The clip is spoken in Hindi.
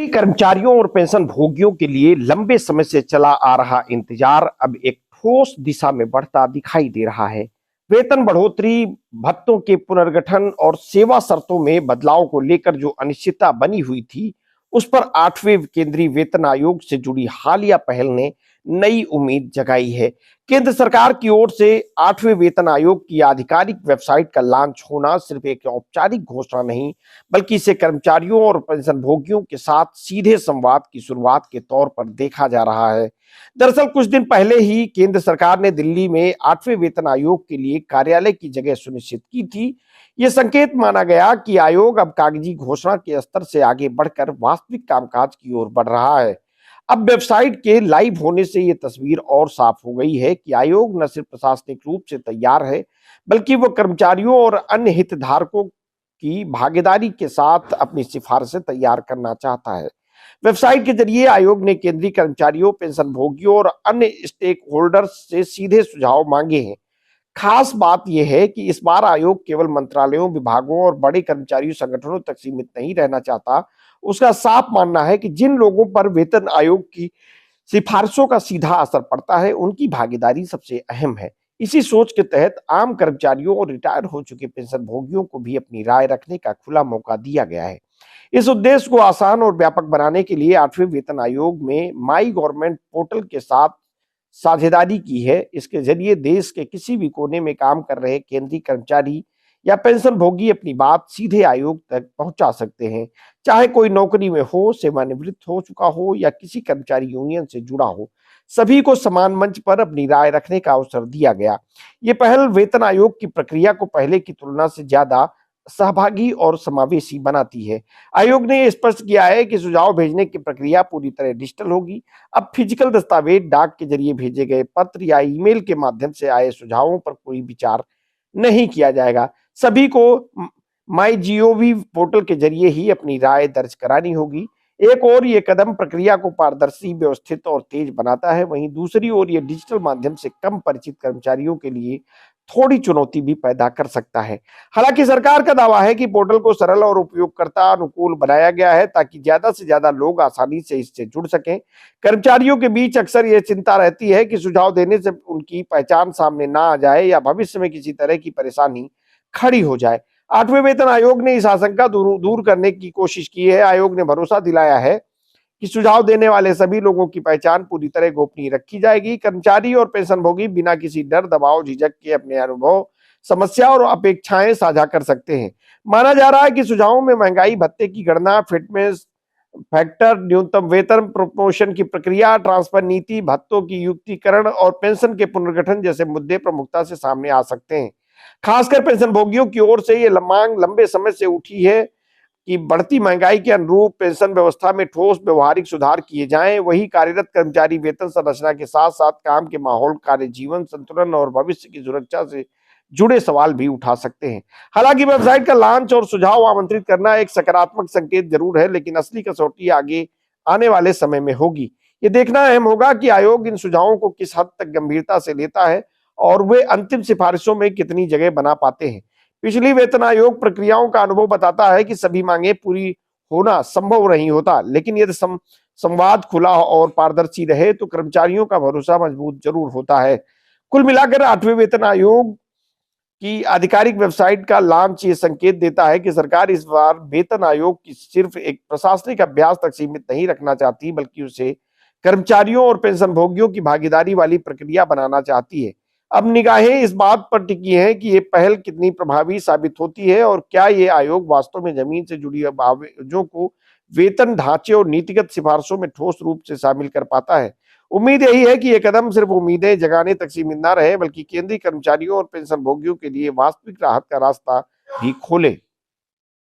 कर्मचारियों और पेंशन भोगियों के लिए लंबे समय से चला आ रहा इंतजार अब एक ठोस दिशा में बढ़ता दिखाई दे रहा है। वेतन बढ़ोतरी, भत्तों के पुनर्गठन और सेवा शर्तों में बदलाव को लेकर जो अनिश्चितता बनी हुई थी, उस पर 8वें केंद्रीय वेतन आयोग से जुड़ी हालिया पहल ने नई उम्मीद जगाई है। केंद्र सरकार की ओर से 8वें वेतन आयोग की आधिकारिक वेबसाइट का लॉन्च होना सिर्फ एक औपचारिक घोषणा नहीं, बल्कि इसे कर्मचारियों और पेंशन भोगियों के साथ सीधे संवाद की शुरुआत के तौर पर देखा जा रहा है। दरअसल कुछ दिन पहले ही केंद्र सरकार ने दिल्ली में 8वें वेतन आयोग के लिए कार्यालय की जगह सुनिश्चित की थी। यह संकेत माना गया कि आयोग अब कागजी घोषणा के स्तर से आगे बढ़कर वास्तविक कामकाज की ओर बढ़ रहा है। अब वेबसाइट के लाइव होने से यह तस्वीर और साफ हो गई है कि आयोग न सिर्फ प्रशासनिक रूप से तैयार है, बल्कि वो कर्मचारियों और अन्य हितधारकों की भागीदारी के साथ अपनी सिफारिशें तैयार करना चाहता है। वेबसाइट के जरिए आयोग ने केंद्रीय कर्मचारियों, पेंशन भोगियों और अन्य स्टेक होल्डर्स से सीधे सुझाव मांगे हैं। खास बात यह है कि इस बार आयोग केवल मंत्रालयों, विभागों और बड़े कर्मचारी संगठनों तक सीमित नहीं रहना चाहता। उसका साफ मानना है कि जिन लोगों पर वेतन आयोग की सिफारिशों का सीधा असर पड़ता है, उनकी भागीदारी सबसे अहम है। इसी सोच के तहत आम कर्मचारियों और रिटायर हो चुके पेंशन भोगियों को भी अपनी राय रखने का खुला मौका दिया गया है। इस उद्देश्य को आसान और व्यापक बनाने के लिए 8वें वेतन आयोग में माई गवर्नमेंट पोर्टल के साथ साझेदारी की है। इसके जरिए देश के किसी भी कोने में काम कर रहे केंद्रीय कर्मचारी या पेंशन भोगी अपनी बात सीधे आयोग तक पहुंचा सकते हैं, चाहे कोई नौकरी में हो, सेवानिवृत्त हो चुका हो या किसी कर्मचारी यूनियन से जुड़ा हो। सभी को समान मंच पर अपनी राय रखने का अवसर दिया गया। ये पहल वेतन आयोग की प्रक्रिया को पहले की तुलना से ज्यादा सहभागी और समावेशी बनाती है। आयोग ने यह स्पष्ट किया है कि सुझाव भेजने की प्रक्रिया पूरी तरह डिजिटल होगी। अब फिजिकल दस्तावेज, डाक के जरिए भेजे गए पत्र या ईमेल के माध्यम से आए सुझावों पर कोई विचार नहीं किया जाएगा। सभी को माई जीओवी पोर्टल के जरिए ही अपनी राय दर्ज करानी होगी। एक और ये कदम प्रक्रिया को पारदर्शी, व्यवस्थित और तेज बनाता है। वहीं दूसरी ओर ये डिजिटल माध्यम से कम परिचित कर्मचारियों के लिए थोड़ी चुनौती भी पैदा कर सकता है। हालांकि सरकार का दावा है कि पोर्टल को सरल और उपयोगकर्ता अनुकूल बनाया गया है, ताकि ज्यादा से ज्यादा लोग आसानी से इससे जुड़ सकें। कर्मचारियों के बीच अक्सर यह चिंता रहती है कि सुझाव देने से उनकी पहचान सामने ना आ जाए या भविष्य में किसी तरह की परेशानी खड़ी हो जाए। 8वें वेतन आयोग ने इस आशंका दूर करने की कोशिश की है। आयोग ने भरोसा दिलाया है कि सुझाव देने वाले सभी लोगों की पहचान पूरी तरह गोपनीय रखी जाएगी। कर्मचारी और पेंशनभोगी बिना किसी डर, दबाव, झिझक के अपने अनुभव, समस्या और अपेक्षाएं साझा कर सकते हैं। माना जा रहा है कि सुझावों में महंगाई भत्ते की गणना, फिटनेस फैक्टर, न्यूनतम वेतन, प्रमोशन की प्रक्रिया, ट्रांसफर नीति, भत्तों की युक्तिकरण और पेंशन के पुनर्गठन जैसे मुद्दे प्रमुखता से सामने आ सकते हैं। खासकर पेंशन भोगियों की ओर से ये मांग लंबे समय से उठी है कि बढ़ती महंगाई के अनुरूप पेंशन व्यवस्था में ठोस व्यवहारिक सुधार किए जाएं। वही कार्यरत कर्मचारी वेतन संरचना के साथ साथ काम के माहौल, कार्य जीवन संतुलन और भविष्य की सुरक्षा से जुड़े सवाल भी उठा सकते हैं। हालांकि वेबसाइट का लॉन्च और सुझाव आमंत्रित करना एक सकारात्मक संकेत जरूर है, लेकिन असली कसौटी आगे आने वाले समय में होगी। ये देखना अहम होगा कि आयोग इन सुझावों को किस हद तक गंभीरता से लेता है और वे अंतिम सिफारिशों में कितनी जगह बना पाते हैं। पिछली वेतन आयोग प्रक्रियाओं का अनुभव बताता है कि सभी मांगे पूरी होना संभव नहीं होता, लेकिन यदि संवाद खुला और पारदर्शी रहे तो कर्मचारियों का भरोसा मजबूत जरूर होता है। कुल मिलाकर 8वें वेतन आयोग की आधिकारिक वेबसाइट का लॉन्च ये संकेत देता है कि सरकार इस बार वेतन आयोग की सिर्फ एक प्रशासनिक अभ्यास तक सीमित नहीं रखना चाहती, बल्कि उसे कर्मचारियों और पेंशन भोगियों की भागीदारी वाली प्रक्रिया बनाना चाहती है। अब निगाहें इस बात पर टिकी हैं कि ये पहल कितनी प्रभावी साबित होती है और क्या ये आयोग वास्तव में जमीन से जुड़ी आवाज़ों को वेतन ढांचे और नीतिगत सिफारिशों में ठोस रूप से शामिल कर पाता है। उम्मीद यही है कि ये कदम सिर्फ उम्मीदें जगाने तक सीमित न रहे, बल्कि केंद्रीय कर्मचारियों और पेंशन भोगियों के लिए वास्तविक राहत का रास्ता भी खोले।